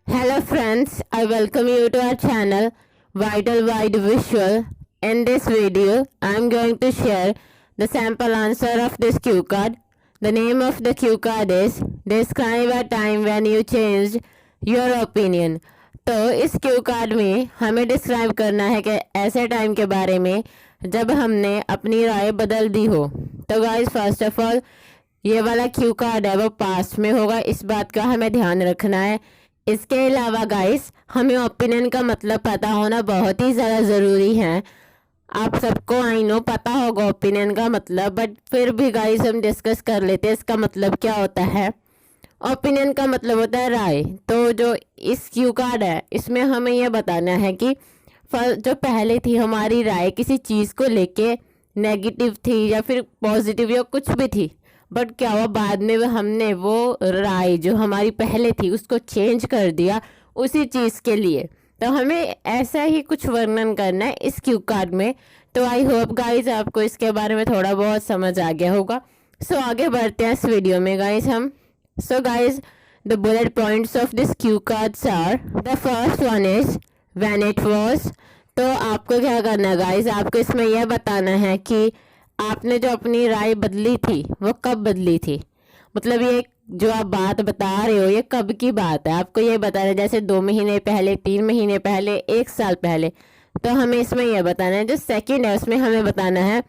Hello friends, I welcome you to our channel Vital Wide Visual. In this video, I am going to share the sample answer of this cue card. The name of the cue card is Describe a time when you changed your opinion. तो इस Q card में हमें describe करना है कि ऐसे time के बारे में जब हमने अपनी राय बदल दी हो। तो गाइस फर्स्ट ऑफ ऑल ये वाला क्यू कार्ड है वो पास्ट में होगा, इस बात का हमें ध्यान रखना है। इसके अलावा गाइस हमें ओपिनियन का मतलब पता होना बहुत ही ज़्यादा ज़रूरी है। आप सबको आई नो पता होगा ओपिनियन का मतलब, बट फिर भी गाइस हम डिस्कस कर लेते हैं इसका मतलब क्या होता है। ओपिनियन का मतलब होता है राय। तो जो इस क्यू कार्ड है इसमें हमें यह बताना है कि जो पहले थी हमारी राय किसी चीज़ को लेके नेगेटिव थी या फिर पॉजिटिव या कुछ भी थी, बट क्या हुआ बाद में हमने वो राय जो हमारी पहले थी उसको चेंज कर दिया उसी चीज़ के लिए। तो हमें ऐसा ही कुछ वर्णन करना है इस क्यू कार्ड में। तो आई होप गाइज आपको इसके बारे में थोड़ा बहुत समझ आ गया होगा। सो आगे बढ़ते हैं इस वीडियो में गाइज हम। So guys the bullet points of this cue cards are, the first one is when it was. तो आपको क्या करना है गाइज, आपको इसमें यह बताना है कि आपने जो अपनी राय बदली थी वो कब बदली थी। मतलब ये जो आप बात बता रहे हो ये कब की बात है, आपको ये बताना है। जैसे 2 महीने पहले, 3 महीने पहले, 1 साल पहले। तो हमें इसमें यह बताना है। जो सेकंड है उसमें हमें बताना है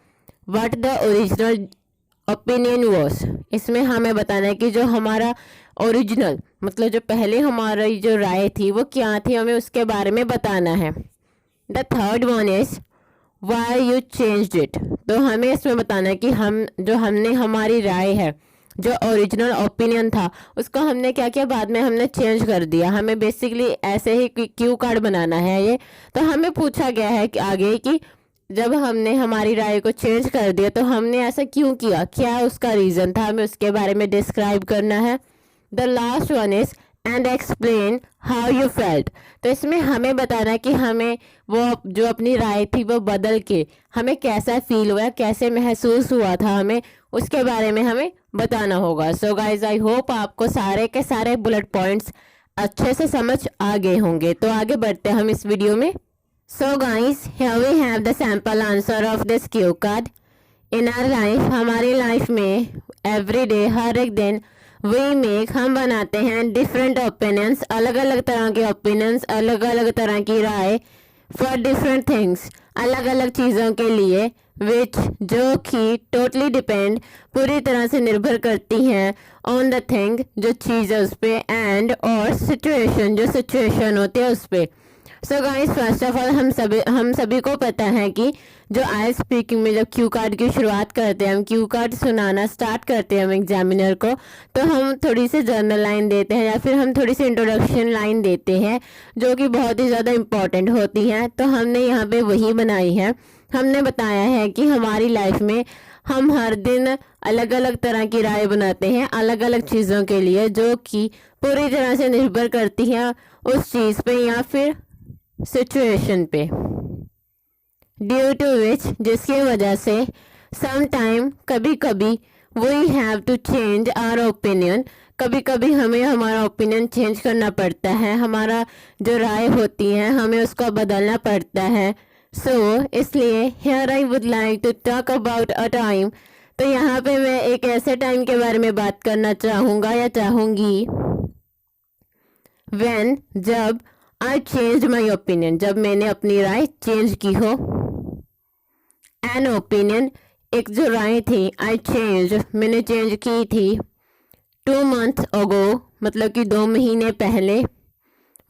what the original opinion was. इसमें हमें बताना है कि जो हमारा ओरिजिनल मतलब जो पहले हमारी जो राय थी वो क्या थी, हमें उसके बारे में बताना है। The third one is why you changed it. तो हमें इसमें बताना है कि हमने हमारी राय है, जो ओरिजिनल ओपिनियन था उसको हमने क्या किया, बाद में हमने चेंज कर दिया। हमें बेसिकली ऐसे ही क्यू कार्ड बनाना है ये। तो हमें पूछा गया है कि आगे कि जब हमने हमारी राय को चेंज कर दिया तो हमने ऐसा क्यों किया, क्या उसका रीज़न था, हमें उसके बारे में डिस्क्राइब करना है। The last one is and explain how you felt. तो इसमें हमें बताना है कि हमें वो जो अपनी राय थी वो बदल के हमें कैसा फील हुआ, कैसे महसूस हुआ था, हमें उसके बारे में हमें बताना होगा। सो गाइज आई होप आपको सारे के सारे बुलेट पॉइंट्स अच्छे से समझ आ गए होंगे। तो आगे बढ़ते हैं हम इस वीडियो में। So guys here we have the sample answer of this cue card. In our life, हमारी लाइफ में एवरी डे, हर एक दिन वी मेक, हम बनाते हैं डिफरेंट ओपिनियंस, अलग अलग तरह के ओपिनियंस, अलग अलग तरह की राय फॉर डिफरेंट थिंग्स, अलग अलग चीज़ों के लिए, विच जो कि टोटली डिपेंड, पूरी तरह से निर्भर करती हैं, ऑन द थिंग जो चीज़ है उस पर, एंड और सिचुएशन जो सिचुएशन होती है उस पर। So guys first of all हम सभी को पता है कि जो आई स्पीकिंग में जब क्यू कार्ड की शुरुआत करते हैं, हम क्यू कार्ड सुनाना स्टार्ट करते हैं हम एग्जामिनर को, तो हम थोड़ी सी जर्नल लाइन देते हैं या फिर हम थोड़ी सी इंट्रोडक्शन लाइन देते हैं जो कि बहुत ही ज़्यादा इम्पॉर्टेंट होती हैं। तो हमने यहाँ पे वही बनाई है। हमने बताया है कि हमारी लाइफ में हम हर दिन अलग अलग तरह की राय बनाते हैं अलग अलग चीज़ों के लिए, जो कि पूरी तरह से निर्भर करती हैं उस चीज़ पे या फिर सिचुएशन पे, ड्यू टू विच जिसकी वजह से सम टाइम कभी कभी we have to change our opinion, कभी कभी हमें हमारा ओपिनियन चेंज करना पड़ता है, हमारा जो राय होती है हमें उसको बदलना पड़ता है। सो इसलिए here I would like to talk about a time. तो यहाँ पे मैं एक ऐसे टाइम के बारे में बात करना चाहूँगा या चाहूँगी व्हेन, जब आई चेंज माई ओपिनियन, जब मैंने अपनी राय चेंज की हो। एन ओपिनियन, एक जो राय थी, आई चेंज मैंने चेंज की थी 2 months ago, मतलब कि 2 महीने पहले।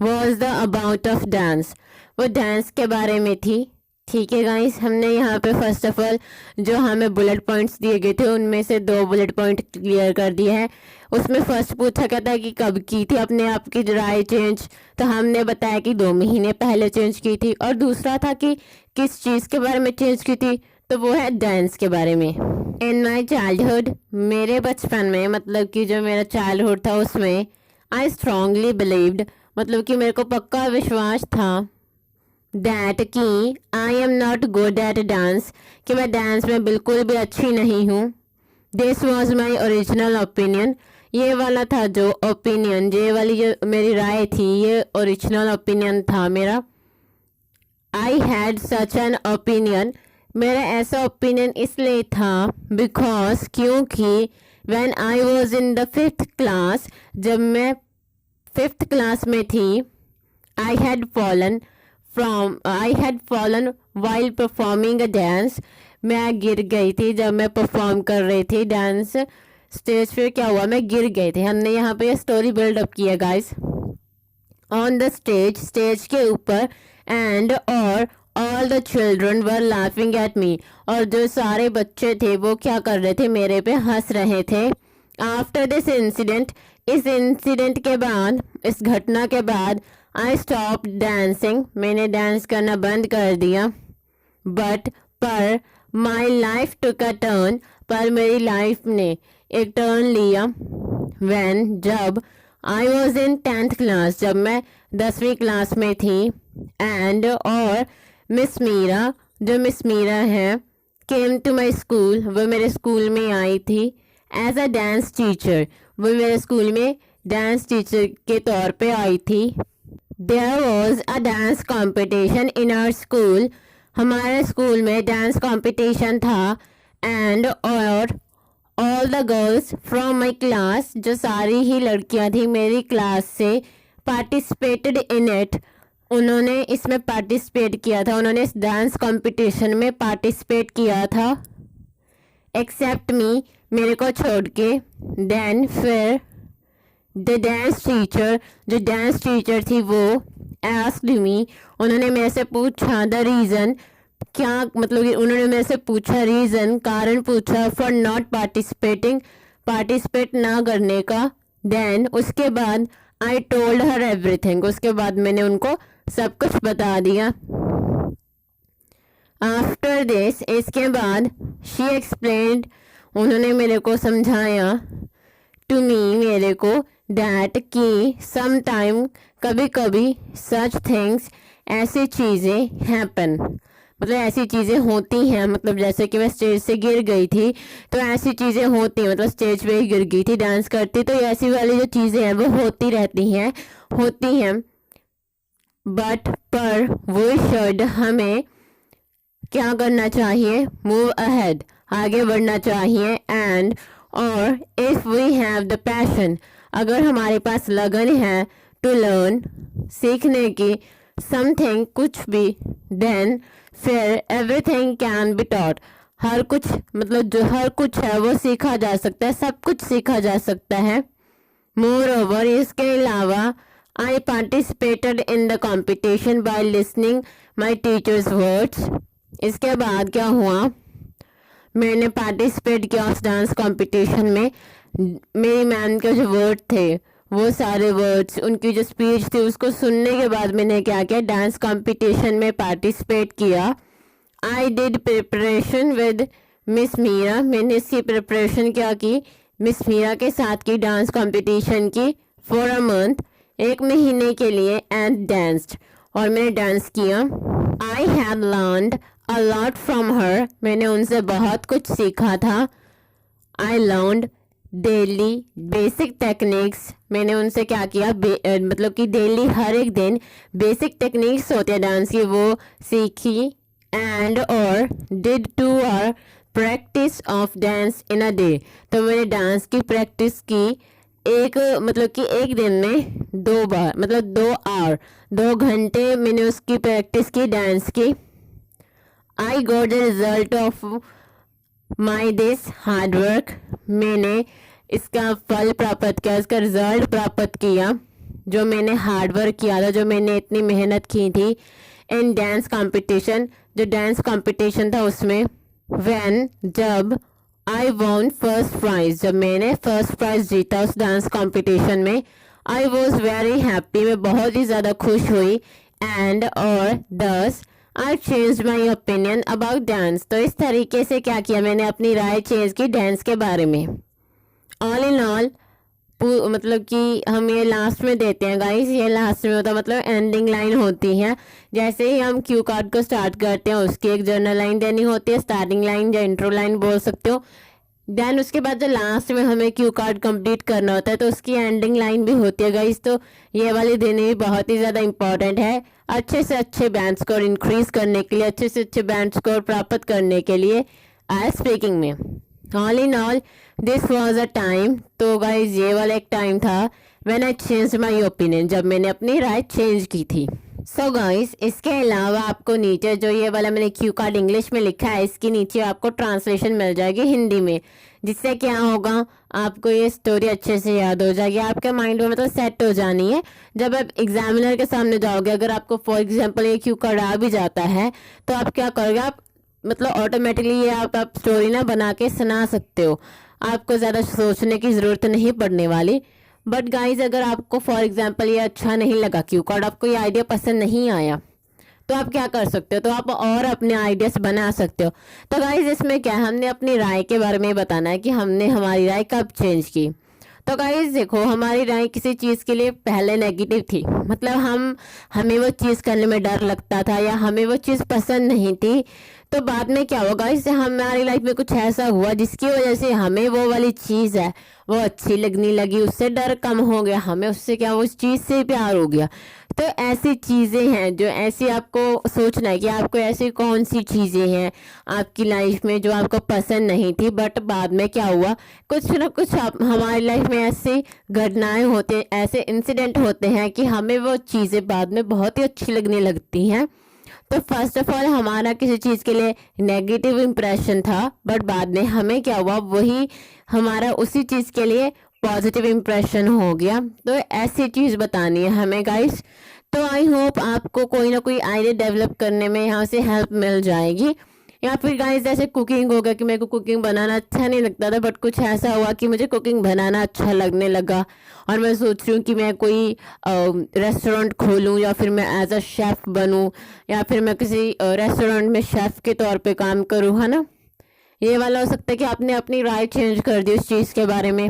Was the about of dance, वो डांस के बारे में थी। ठीक है गाइस, हमने यहाँ पे फर्स्ट ऑफ ऑल जो हमें बुलेट पॉइंट्स दिए गए थे उनमें से 2 बुलेट पॉइंट क्लियर कर दिए हैं। उसमें फर्स्ट पूछा गया था कि कब की थी अपने आप की राय चेंज, तो हमने बताया कि 2 महीने पहले चेंज की थी। और दूसरा था कि किस चीज़ के बारे में चेंज की थी, तो वो है डांस के बारे में। इन माई चाइल्डहुड, मेरे बचपन में, मतलब कि जो मेरा चाइल्डहुड था उसमें, आई स्ट्रांगली बिलीव्ड, मतलब कि मेरे को पक्का विश्वास था दैट कि I am not good at dance, कि मैं डांस में बिल्कुल भी अच्छी नहीं हूँ। This was my original opinion, ये वाला था जो ओपिनियन, ये वाली जो मेरी राय थी, ये ओरिजिनल ओपिनियन था मेरा। I had such an opinion, मेरा ऐसा ओपिनियन इसलिए था बिकॉज क्योंकि when I was in the 5th class, जब मैं 5th क्लास में थी, I had fallen while performing a dance, मैं गिर गई थी जब मैं परफॉर्म कर रही थी डांस स्टेज पे। क्या हुआ, मैं गिर गई थी। हमने यहाँ पे स्टोरी बिल्डअप किया गाइस। ऑन द स्टेज के ऊपर, एंड और all the children were laughing at me, और जो सारे बच्चे थे वो क्या कर रहे थे, मेरे पे हंस रहे थे। आफ्टर दिस इंसिडेंट, इस इंसिडेंट के बाद, इस घटना के बाद, आई स्टॉप डांसिंग, मैंने डांस करना बंद कर दिया। पर my life took a turn, पर मेरी लाइफ ने एक टर्न लिया। व्हेन, जब I was in 10th class, जब मैं 10वीं क्लास में थी। एंड और मिस मीरा, जो मिस मीरा है, केम टू माई स्कूल, वो मेरे स्कूल में आई थी एज अ डांस टीचर, वो मेरे स्कूल में डांस टीचर के तौर पे आई थी। There was a dance competition in our school, हमारे स्कूल में डांस कॉम्पिटिशन था। एंड और all the girls from my class, जो सारी ही लड़कियां थी मेरी क्लास से, पार्टिसिपेटेड इन इट, उन्होंने इसमें पार्टिसिपेट किया था, उन्होंने इस डांस कंपटीशन में पार्टिसिपेट किया था। एक्सेप्ट मी, मेरे को छोड़ के। देन फिर द डांस टीचर, जो डांस टीचर थी वो आस्क्ड मी, उन्होंने मेरे से पूछा द रीज़न, क्या मतलब कि उन्होंने मेरे से पूछा रीज़न, कारण पूछा, फॉर नॉट पार्टिसिपेटिंग, पार्टिसिपेट ना करने का। देन उसके बाद आई टोल्ड हर एवरीथिंग, उसके बाद मैंने उनको सब कुछ बता दिया। आफ्टर दिस, इसके बाद, शी एक्सप्लेन्ड, उन्होंने मेरे को समझाया, टू मी, मेरे को, दैट कि सम टाइम, कभी कभी, सच थिंग्स, ऐसी चीज़ें हैपन, मतलब ऐसी चीज़ें होती हैं, मतलब जैसे कि मैं स्टेज से गिर गई थी तो ऐसी चीज़ें होती हैं, मतलब स्टेज पे ही गिर गई थी डांस करती, तो ऐसी वाली जो चीज़ें हैं वो होती रहती हैं, होती हैं। पर वो शुड, हमें क्या करना चाहिए, मूव अहेड, आगे बढ़ना चाहिए। एंड और if we have the passion, अगर हमारे पास लगन है, टू लर्न, सीखने की, समथिंग, कुछ भी, देन फिर एवरीथिंग कैन बी टॉट, हर कुछ, मतलब जो हर कुछ है वो सीखा जा सकता है, सब कुछ सीखा जा सकता है। मोर ओवर, इसके अलावा, I participated in the competition by listening my teachers words, इसके बाद क्या हुआ, मैंने पार्टिसिपेट किया उस डांस कंपटीशन में। मेरी मैम के जो वर्ड थे, वो सारे वर्ड्स, उनकी जो स्पीच थी, उसको सुनने के बाद मैंने क्या किया, डांस कंपटीशन में पार्टिसिपेट किया। I did preparation with Miss Meera, मैंने इसकी प्रिपरेशन क्या की, मिस मीरा के साथ की, डांस कंपटीशन की, फॉर अ मंथ, 1 महीने के लिए, एंड डांस्ड, और मैंने डांस किया। I have learned a lot from her, मैंने उनसे बहुत कुछ सीखा था। I learned daily basic techniques, मैंने उनसे क्या किया, मतलब कि डेली, हर एक दिन बेसिक टेक्निक्स होते हैं डांस की, वो सीखी। एंड और did 2 hour practice of dance in a day, तो मैंने डांस की प्रैक्टिस की, एक, मतलब कि एक दिन में 2 बार, मतलब 2 आवर, 2 घंटे मैंने उसकी प्रैक्टिस की, डांस की। I got the result of my this hard work, मैंने इसका फल प्राप्त किया, इसका रिजल्ट प्राप्त किया, जो मैंने हार्ड वर्क किया था, जो मैंने इतनी मेहनत की थी इन डांस कंपटीशन, जो डांस कंपटीशन था उसमें। व्हेन, जब, आई वॉन फर्स्ट प्राइज, जब मैंने फर्स्ट प्राइज जीता उस डांस कंपटीशन में। आई वॉज वेरी हैप्पी, मैं बहुत ही ज़्यादा खुश हुई। एंड और दस I change my opinion about dance, तो इस तरीके से क्या किया, मैंने अपनी राय चेंज की डांस के बारे में। ऑल इन ऑल, मतलब कि हम ये लास्ट में देते हैं गाइस, ये लास्ट में होता मतलब एंडिंग लाइन होती है। जैसे ही हम क्यू कार्ड को स्टार्ट करते हैं उसकी एक जर्नल लाइन देनी होती है, स्टार्टिंग लाइन या इंट्रो लाइन बोल सकते हो। देन उसके बाद जो लास्ट में हमें क्यू कार्ड कंप्लीट करना होता है तो उसकी एंडिंग लाइन भी होती है गाइस। तो ये वाली देनी भी बहुत ही ज़्यादा इंपॉर्टेंट है अच्छे से अच्छे बैंड स्कोर इंक्रीज करने के लिए, अच्छे से अच्छे बैंड स्कोर प्राप्त करने के लिए आईएलटीएस स्पीकिंग में। All in all this was a time, तो गाइज ये वाला एक टाइम था when I change my opinion, जब मैंने अपनी राय चेंज की थी। सो गाइस इसके अलावा आपको नीचे जो ये वाला मैंने क्यू कार्ड इंग्लिश में लिखा है इसके नीचे आपको ट्रांसलेशन मिल जाएगी हिंदी में, जिससे क्या होगा आपको ये स्टोरी अच्छे से याद हो जाएगी, आपके माइंड में मतलब सेट हो जानी है। जब आप एग्जामिनर के सामने जाओगे, अगर आपको फॉर एग्जांपल ये क्यू कार्ड आ भी जाता है तो आप क्या करोगे, आप मतलब ऑटोमेटिकली ये आप स्टोरी ना बना के सुना सकते हो, आपको ज़्यादा सोचने की ज़रूरत नहीं पड़ने वाली। बट गाइज अगर आपको फॉर एग्जांपल ये अच्छा नहीं लगा क्यू कार्ड, आपको ये आइडिया पसंद नहीं आया, तो आप क्या कर सकते हो, तो आप और अपने आइडियाज बना सकते हो। तो गाइज इसमें क्या है, हमने अपनी राय के बारे में बताना है कि हमने हमारी राय कब चेंज की। तो गाइज देखो हमारी राय किसी चीज़ के लिए पहले नेगेटिव थी, मतलब हमें वो चीज़ करने में डर लगता था या हमें वो चीज़ पसंद नहीं थी। तो बाद में क्या होगा, इससे हमारी लाइफ में कुछ ऐसा हुआ जिसकी वजह से हमें वो वाली चीज़ है वो अच्छी लगने लगी, उससे डर कम हो गया, हमें उससे क्या उस चीज़ से प्यार हो गया। तो ऐसी चीज़ें हैं जो ऐसी आपको सोचना है कि आपको ऐसी कौन सी चीज़ें हैं आपकी लाइफ में जो आपको पसंद नहीं थी, बट बाद में क्या हुआ, कुछ ना कुछ हमारी लाइफ में ऐसी घटनाएं होते हैं, ऐसे इंसिडेंट होते हैं कि हमें वो चीज़ें बाद में बहुत ही अच्छी लगने लगती हैं। तो फर्स्ट ऑफ ऑल हमारा किसी चीज़ के लिए नेगेटिव इम्प्रेशन था, बट बाद में हमें क्या हुआ, वही हमारा उसी चीज़ के लिए पॉजिटिव इम्प्रेशन हो गया। तो ऐसी चीज़ बतानी है हमें गाइस। तो आई होप आपको कोई ना कोई आइडिया डेवलप करने में यहाँ से हेल्प मिल जाएगी। या फिर गाइस जैसे कुकिंग हो गया कि मेरे को कुकिंग बनाना अच्छा नहीं लगता था, बट कुछ ऐसा हुआ कि मुझे कुकिंग बनाना अच्छा लगने लगा और मैं सोच रही हूँ कि मैं कोई रेस्टोरेंट खोलूँ या फिर मैं एज अ शेफ़ बनूँ या फिर मैं किसी रेस्टोरेंट में शेफ़ के तौर पे काम करूँ, है ना। ये वाला हो सकता है कि आपने अपनी राय चेंज कर दी उस चीज़ के बारे में।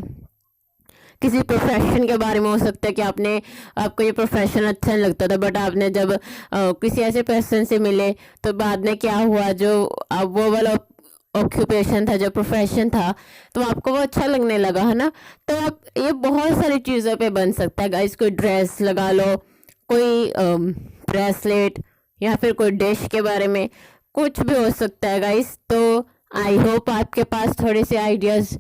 किसी प्रोफेशन के बारे में हो सकता है कि आपको ये प्रोफेशन अच्छा नहीं लगता था, बट आपने जब किसी ऐसे पर्सन से मिले तो बाद में क्या हुआ, जो अब वो वाला ऑक्यूपेशन था, जो प्रोफेशन था, तो आपको वो अच्छा लगने लगा, है ना। तो आप ये बहुत सारी चीज़ों पे बन सकता है गाइस, कोई ड्रेस लगा लो, कोई ब्रेसलेट या फिर कोई डिश के बारे में, कुछ भी हो सकता है गाइस। तो आई होप आपके पास थोड़े से आइडियाज़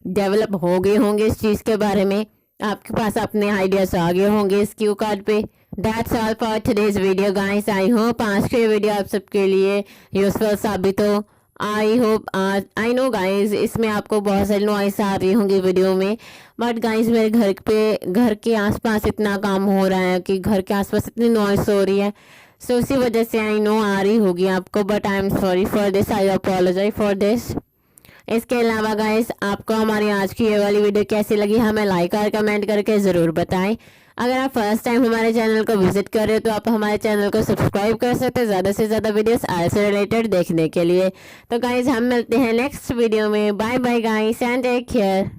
डेवलप हो गए होंगे इस चीज़ के बारे में, आपके पास अपने आइडियाज़ आ गए होंगे इस क्यू कार्ड पे। That's all for today's video guys. I hope आज के वीडियो आप सबके लिए यूजफुल साबित हो। I hope I know guys इसमें आपको बहुत सारी नॉइस आ रही होंगी वीडियो में, बट गाइस मेरे घर के आसपास इतना काम हो रहा है कि घर के आसपास इतनी नॉइस हो रही है, सो उसी वजह से आई नो आ रही होगी आपको, but I am sorry for this, I apologise for this. इसके अलावा गाइस आपको हमारी आज की ये वाली वीडियो कैसी लगी हमें लाइक और कमेंट करके ज़रूर बताएं। अगर आप फर्स्ट टाइम हमारे चैनल को विजिट कर रहे हो तो आप हमारे चैनल को सब्सक्राइब कर सकते हैं ज़्यादा से ज़्यादा वीडियोस आईएलटीएस से रिलेटेड देखने के लिए। तो गाइस हम मिलते हैं नेक्स्ट वीडियो में। Bye bye guys and take care.